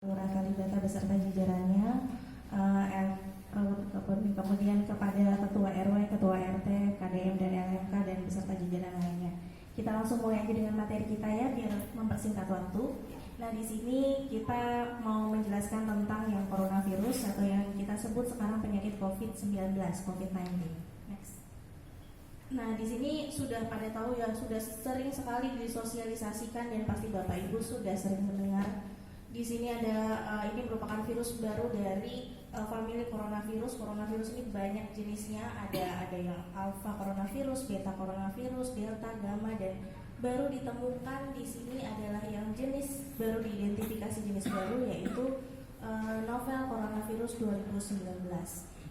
Lurah Kalibata beserta jajarannya, kemudian kepada Ketua RW, Ketua RT, KDM dan LMK dan beserta jajaran lainnya. Kita langsung mulai aja dengan materi kita ya, biar mempersingkat waktu. Nah, di sini kita mau menjelaskan tentang yang coronavirus atau yang kita sebut sekarang penyakit COVID-19, COVID-19. Next. Nah, di sini sudah pada tahu ya, sudah sering sekali disosialisasikan dan pasti Bapak Ibu sudah sering mendengar. Di sini ada ini merupakan virus baru dari famili coronavirus. Coronavirus ini banyak jenisnya, ada yang alpha coronavirus, beta coronavirus, delta, gamma, dan baru ditemukan di sini adalah yang jenis baru diidentifikasi jenis baru yaitu novel coronavirus 2019.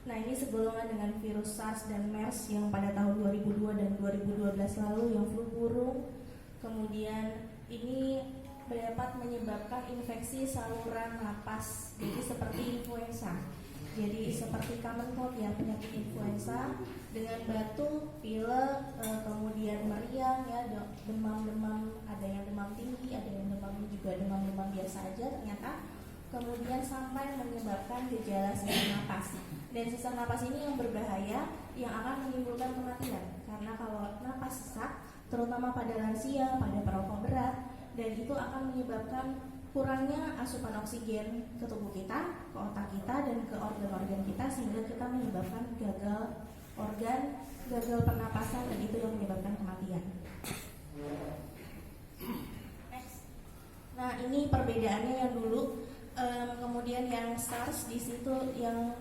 Nah, ini segolongan dengan virus SARS dan MERS yang pada tahun 2002 dan 2012 lalu yang flu burung. Kemudian ini dapat menyebabkan infeksi saluran napas, jadi seperti influenza. Jadi seperti common cold ya, penyakit influenza dengan batuk, pilek, kemudian meriang ya, demam-demam, ada yang demam tinggi, ada yang demam juga demam-demam biasa aja ternyata. Kemudian sampai menyebabkan gejala sesak napas. Dan sesak napas ini yang berbahaya, yang akan menimbulkan kematian. Karena kalau napas sesak, terutama pada lansia, pada perokok berat, dan itu akan menyebabkan kurangnya asupan oksigen ke tubuh kita, ke otak kita, dan ke organ-organ kita, sehingga kita menyebabkan gagal organ, gagal pernapasan, dan itu yang menyebabkan kematian. Next. Nah, ini perbedaannya yang dulu, kemudian yang SARS di situ yang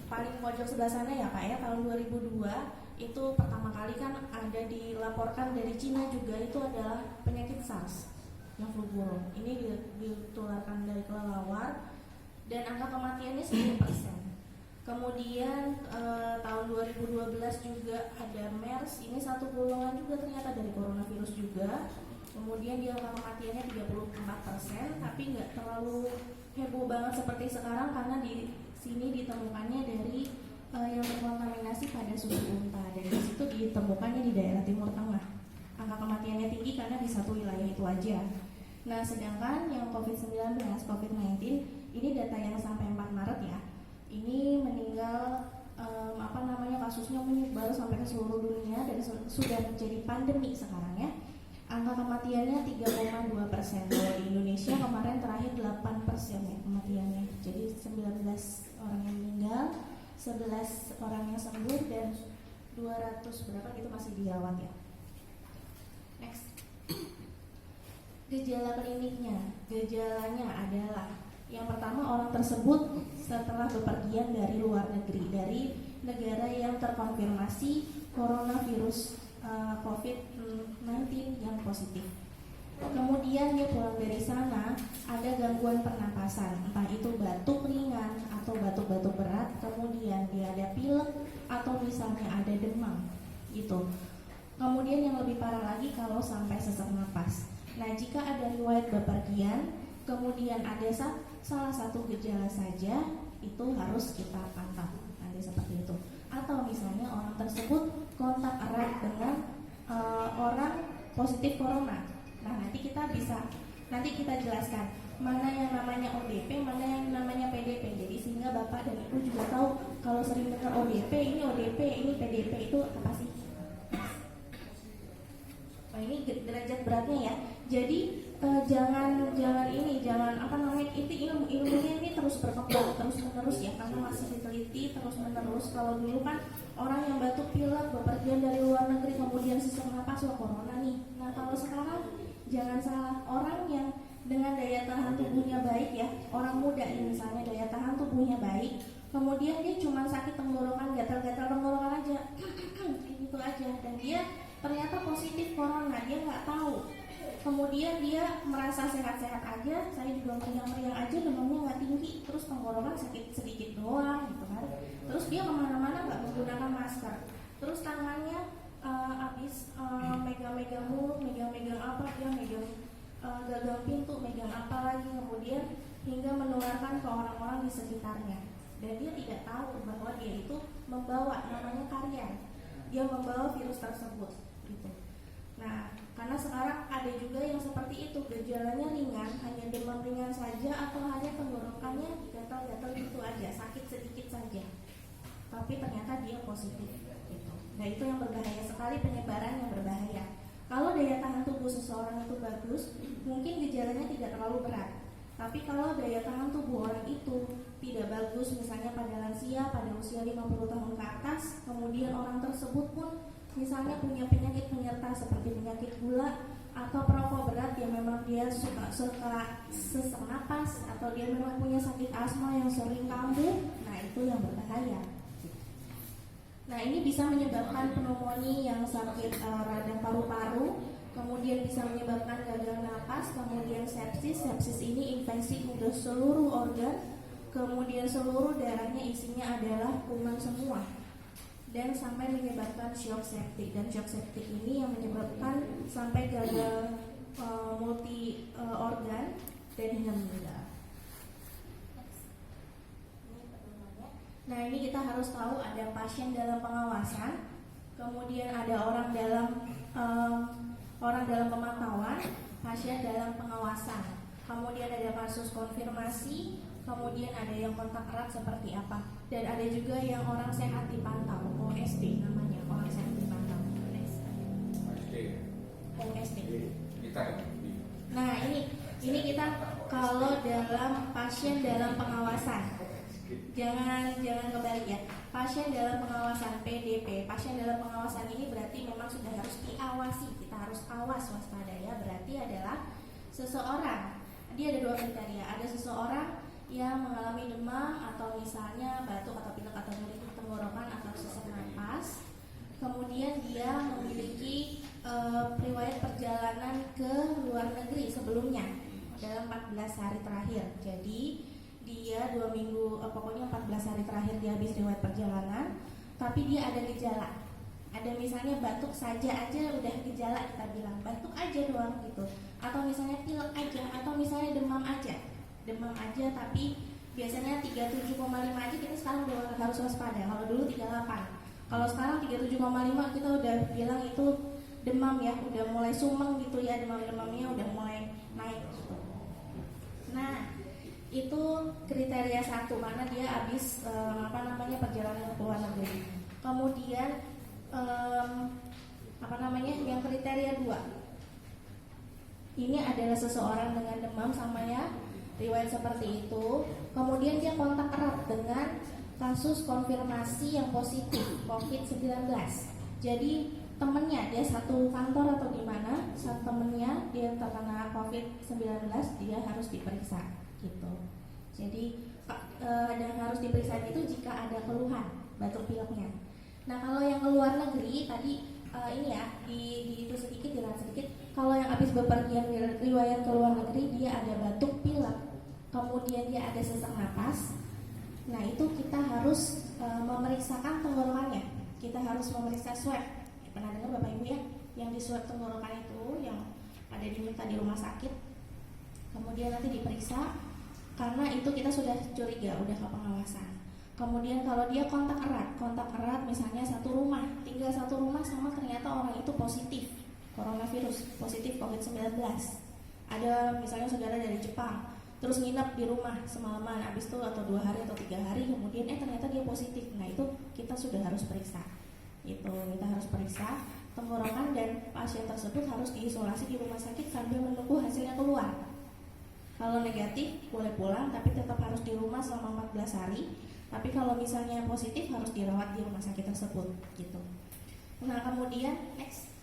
paling pojok sebelah sana ya Pak ya, tahun 2002 itu pertama kali kan ada dilaporkan dari Cina juga, itu adalah penyakit SARS yang flu burung. Ini ditularkan dari kelelawar dan angka kematiannya 10%. Kemudian tahun 2012 juga ada MERS, ini satu golongan juga ternyata dari coronavirus juga. Kemudian dia angka kematiannya 34%, tapi nggak terlalu heboh banget seperti sekarang karena di sini ditemukannya dari yang terkontaminasi pada susu unta, dan di situ ditemukannya di daerah Timur Tengah. Angka kematiannya tinggi karena di satu wilayah itu aja. Nah, sedangkan yang COVID-19, COVID-19 ini data yang sampai 4 Maret ya. Ini meninggal kasusnya menyebar sampai ke seluruh dunia dan sudah menjadi pandemi sekarang ya. Angka kematiannya 3,2%. Kalau di Indonesia kemarin terakhir 8% ya kematiannya. Jadi 19 orang yang meninggal, 11 orang yang sembuh, dan 200 berapa itu masih dirawat ya. Next. Gejala kliniknya, gejalanya adalah yang pertama, orang tersebut setelah bepergian dari luar negeri, dari negara yang terkonfirmasi coronavirus COVID-19 yang positif. Kemudian dia pulang dari sana ada gangguan pernapasan, entah itu batuk ringan atau batuk-batuk berat, kemudian dia ada pilek atau misalnya ada demam gitu. Kemudian yang lebih parah lagi kalau sampai sesak napas. Nah, jika ada riwayat bepergian, kemudian ada salah satu gejala saja, itu harus kita pantau. Nanti seperti itu. Atau misalnya orang tersebut kontak erat dengan orang positif corona. Nah, nanti kita jelaskan mana yang namanya ODP, mana yang namanya PDP. Jadi sehingga Bapak dan Ibu juga tahu kalau sering dengar ODP, ini PDP itu apa sih? Nah, ini derajat beratnya ya. Jadi jangan ilmunya ini terus berkembang terus menerus ya, karena masih diteliti terus menerus. Kalau dulu kan orang yang batuk pilek bepergian dari luar negeri kemudian sesak napas corona nih. Nah, kalau sekarang jangan salah, orang yang dengan daya tahan tubuhnya baik ya, orang muda ini misalnya daya tahan tubuhnya baik, kemudian dia cuma sakit tenggorokan, gatal-gatal tenggorokan aja gitu aja, dan dia ternyata positif corona, dia nggak tahu. Kemudian dia merasa sehat-sehat aja, saya juga meriang-meriang aja, demamnya nggak tinggi, terus tenggorokan sakit sedikit doang gitu kan. Terus dia kemana-mana nggak menggunakan masker, terus tangannya megang-megang mulut, megang-megang apa, dia megang gagang pintu, megang apa lagi, kemudian hingga menularkan ke orang-orang di sekitarnya. Dan dia tidak tahu bahwa dia itu membawa namanya karier, dia membawa virus tersebut gitu. Nah, Karena sekarang ada juga yang seperti itu, gejalanya ringan, hanya demam ringan saja atau hanya tenggorokannya gatal-gatal gitu aja, sakit sedikit saja, tapi ternyata dia positif gitu. Nah itu yang berbahaya sekali, penyebaran yang berbahaya. Kalau daya tahan tubuh seseorang itu bagus, mungkin gejalanya tidak terlalu berat. Tapi kalau daya tahan tubuh orang itu tidak bagus, misalnya pada lansia, pada usia 50 tahun ke atas, kemudian orang tersebut pun misalnya punya penyakit penyerta seperti penyakit gula atau perokok berat yang memang dia suka sesak napas, atau dia memang punya sakit asma yang sering kambuh, nah itu yang berbahaya. Nah ini bisa menyebabkan pneumonia yang sakit radang paru-paru, kemudian bisa menyebabkan gagal napas, kemudian sepsis. Sepsis ini infeksi ke seluruh organ, kemudian seluruh darahnya isinya adalah kuman semua, dan sampai menyebabkan shock septic. Dan shock septic ini yang menyebabkan sampai gagal multi organ dan hingga meninggal. Nah ini kita harus tahu ada pasien dalam pengawasan, kemudian ada orang dalam pemantauan, pasien dalam pengawasan, kemudian ada kasus konfirmasi, kemudian ada yang kontak erat seperti apa, dan ada juga yang orang sehat dipantau, OSD namanya, orang sehat dipantau. OSD. Nah ini kita kalau dalam pasien dalam pengawasan, jangan kebalik ya. Pasien dalam pengawasan PDP, pasien dalam pengawasan ini berarti memang sudah harus diawasi, kita harus awas waspada ya. Berarti adalah seseorang, dia ada dua kriteria, ada seseorang yang mengalami demam atau misalnya batuk atau pilek atau nyeri tenggorokan atau sesak napas, kemudian dia memiliki riwayat perjalanan ke luar negeri sebelumnya dalam 14 hari terakhir. Jadi dia 2 minggu, pokoknya 14 hari terakhir dia habis riwayat perjalanan, tapi dia ada gejala. Ada misalnya batuk saja udah gejala, kita bilang batuk aja doang gitu, atau misalnya pilek aja, atau misalnya demam aja tapi biasanya 37,5 aja, kita sekarang udah harus waspada. Kalau dulu 38, kalau sekarang 37,5 kita udah bilang itu demam ya, udah mulai sumeng gitu ya, demamnya udah mulai naik gitu. Nah itu kriteria 1, karena dia habis perjalanan ke luar negeri. Kemudian yang kriteria 2 ini adalah seseorang dengan demam sama ya, riwayat seperti itu, kemudian dia kontak erat dengan kasus konfirmasi yang positif COVID-19. Jadi temennya, dia satu kantor atau gimana, saat temennya dia terkena COVID-19, dia harus diperiksa gitu. Jadi yang harus diperiksa itu jika ada keluhan batuk pileknya. Nah kalau yang ke luar negeri tadi ini ya di itu sedikit, dilihat sedikit. Kalau yang habis bepergian riwayat ke luar negeri, dia ada batuk pilek, kemudian dia ada sesak napas. Nah itu kita harus memeriksakan tenggorokannya. Kita harus memeriksa swab. Pernah dengar Bapak Ibu ya, yang di swab tenggorokan itu yang ada diminta di rumah sakit. Kemudian nanti diperiksa, karena itu kita sudah curiga, udah ke pengawasan. Kemudian kalau dia kontak erat misalnya tinggal satu rumah sama ternyata orang itu positif coronavirus, positif COVID-19. Ada misalnya saudara dari Jepang, terus nginep di rumah semalaman, habis itu atau 2 hari atau 3 hari, kemudian ternyata dia positif. Nah itu kita sudah harus periksa. Itu kita harus periksa tenggorokan, dan pasien tersebut harus diisolasi di rumah sakit sambil menunggu hasilnya keluar. Kalau negatif boleh pulang, tapi tetap harus di rumah selama 14 hari. Tapi kalau misalnya positif harus dirawat di rumah sakit tersebut gitu. Nah kemudian next.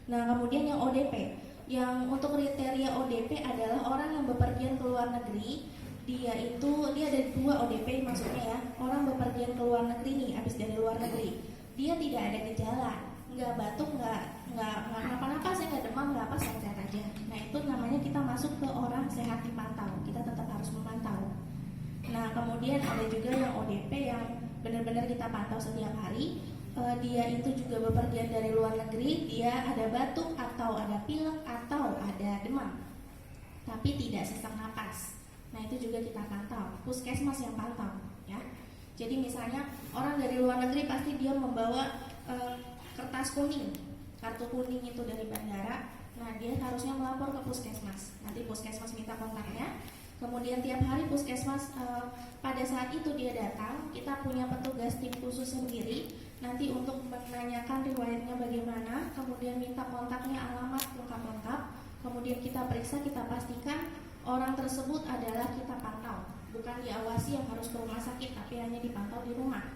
Nah kemudian yang ODP, yang untuk kriteria ODP adalah orang yang bepergian ke luar negeri. Dia ada 2 ODP maksudnya ya. Orang bepergian ke luar negeri nih, habis dari luar negeri, dia tidak ada gejala, nggak batuk, nggak apa-apa, saya nggak demam, nggak apa, sehat aja. Nah itu namanya kita masuk ke orang sehat dipantau. Kita tetap harus memantau. Nah kemudian ada juga yang ODP yang benar-benar kita pantau setiap hari. Dia itu juga bepergian dari luar negeri, dia ada batuk atau ada pilek atau ada demam, tapi tidak sesak napas. Nah itu juga kita pantau, puskesmas yang pantau ya. Jadi misalnya orang dari luar negeri pasti dia membawa kertas kuning, kartu kuning itu dari bandara. Nah, dia harusnya melapor ke puskesmas. Nanti puskesmas minta kontaknya. Kemudian tiap hari puskesmas pada saat itu dia datang, kita punya petugas tim khusus sendiri nanti untuk menanyakan riwayatnya bagaimana, kemudian minta kontaknya, alamat lengkap-lengkap, kemudian kita periksa, kita pastikan orang tersebut adalah kita pantau, bukan diawasi yang harus ke rumah sakit, tapi hanya dipantau di rumah.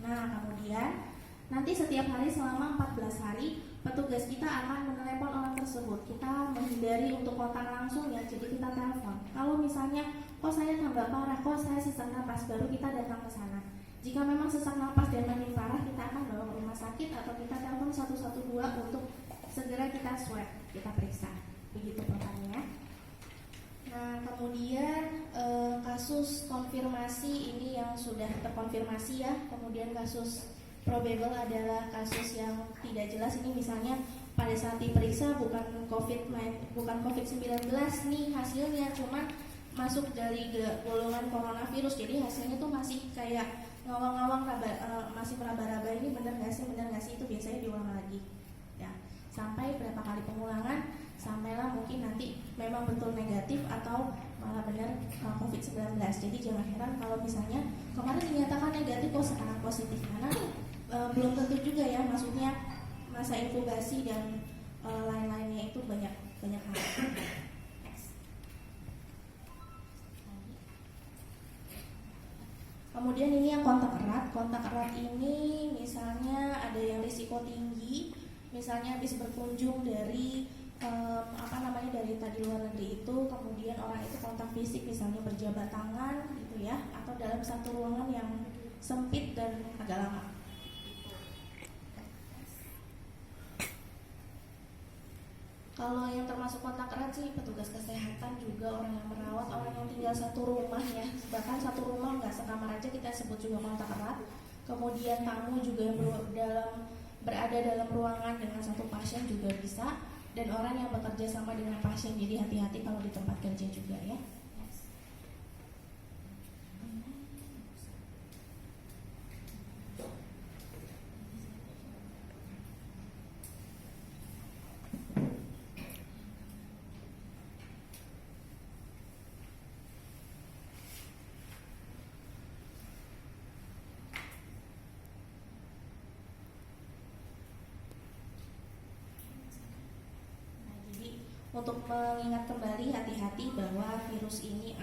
Nah, kemudian nanti setiap hari selama 14 hari petugas kita akan menelepon orang tersebut. Kita menghindari untuk kontak langsung ya, jadi kita telepon. Kalau misalnya, kok saya tambah parah, kok saya sesak napas, baru kita datang ke sana. Jika memang sesak napas dan makin parah, kita akan bawa ke rumah sakit atau kita telepon 112 untuk segera kita swab, kita periksa. Begitu pertanyaannya. Nah, kemudian kasus konfirmasi ini yang sudah terkonfirmasi ya. Kemudian kasus probable adalah kasus yang tidak jelas. Ini misalnya pada saat diperiksa bukan COVID-19 nih hasilnya, cuman masuk dari golongan coronavirus. Jadi hasilnya tuh masih kayak ngawang-ngawang, masih meraba-raba, ini benar nggak sih, itu biasanya diulang lagi. Ya, sampai berapa kali pengulangan, sampailah mungkin nanti memang betul negatif atau malah benar COVID-19. Jadi jangan heran kalau misalnya kemarin dinyatakan negatif kok sekarang positif, karena belum tentu juga ya, maksudnya masa inkubasi dan lain-lainnya itu banyak hal. Kemudian ini yang kontak erat. Kontak erat ini misalnya ada yang risiko tinggi, misalnya habis berkunjung dari dari tadi luar negeri itu, kemudian orang itu kontak fisik, misalnya berjabat tangan gitu ya, atau dalam satu ruangan yang sempit dan agak lama. Kalau yang termasuk kontak erat sih petugas kesehatan, juga orang yang merawat, orang yang tinggal satu rumah ya, bahkan satu rumah nggak sekamar aja kita sebut juga kontak erat. Kemudian tamu juga yang berada dalam ruangan dengan satu pasien juga bisa, dan orang yang bekerja sama dengan pasien, jadi hati-hati kalau di tempat kerja juga ya. Untuk mengingat kembali, hati-hati bahwa virus ini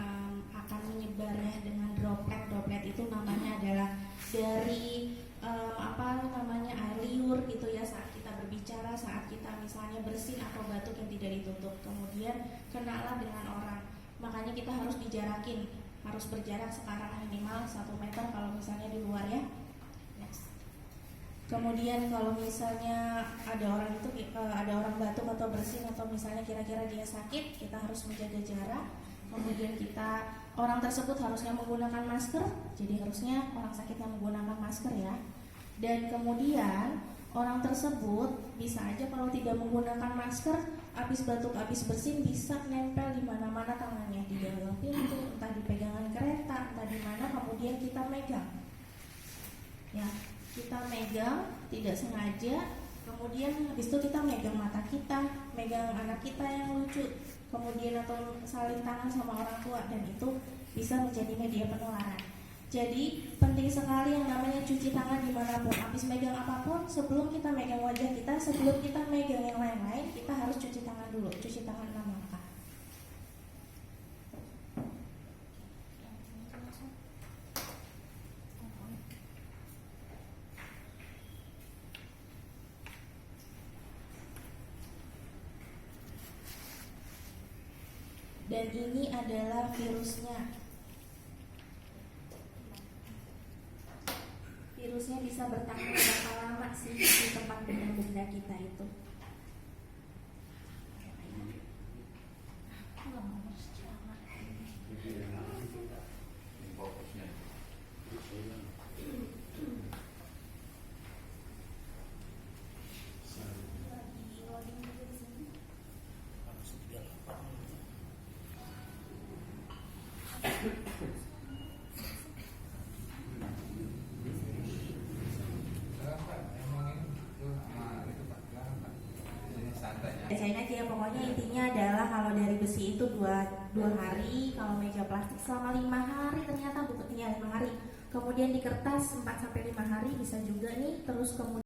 akan menyebarnya dengan droplet. Droplet itu namanya adalah dari air liur gitu ya, saat kita berbicara, saat kita misalnya bersin atau batuk yang tidak ditutup, kemudian kenalah dengan orang. Makanya kita harus dijarakin, harus berjarak sekarang minimal 1 meter kalau misalnya di luar ya. Kemudian kalau misalnya ada orang batuk atau bersin atau misalnya kira-kira dia sakit, kita harus menjaga jarak. Kemudian orang tersebut harusnya menggunakan masker, jadi harusnya orang sakit yang menggunakan masker ya. Dan kemudian orang tersebut bisa aja kalau tidak menggunakan masker, habis batuk, habis bersin bisa nempel di mana-mana tangannya, di dalam pintu, entah di pegangan kereta, entah di mana, kemudian kita megang. Ya. Kita megang tidak sengaja, kemudian habis itu kita megang mata kita, megang anak kita yang lucu, kemudian atau saling tangan sama orang tua, dan itu bisa menjadi media penularan. Jadi penting sekali yang namanya cuci tangan dimanapun, habis megang apapun, sebelum kita megang wajah kita, sebelum kita megang yang lain-lain, kita harus cuci tangan dulu, cuci tangan 6 langkah. Dan ini adalah virusnya. Virusnya bisa bertahan berapa lama sih di tempat benda-benda kita itu? pokoknya intinya adalah kalau dari besi itu dua hari, kalau meja plastik selama 5 hari, ternyata buktinya 5 hari. Kemudian di kertas 4 sampai 5 hari bisa juga nih. Terus kemudian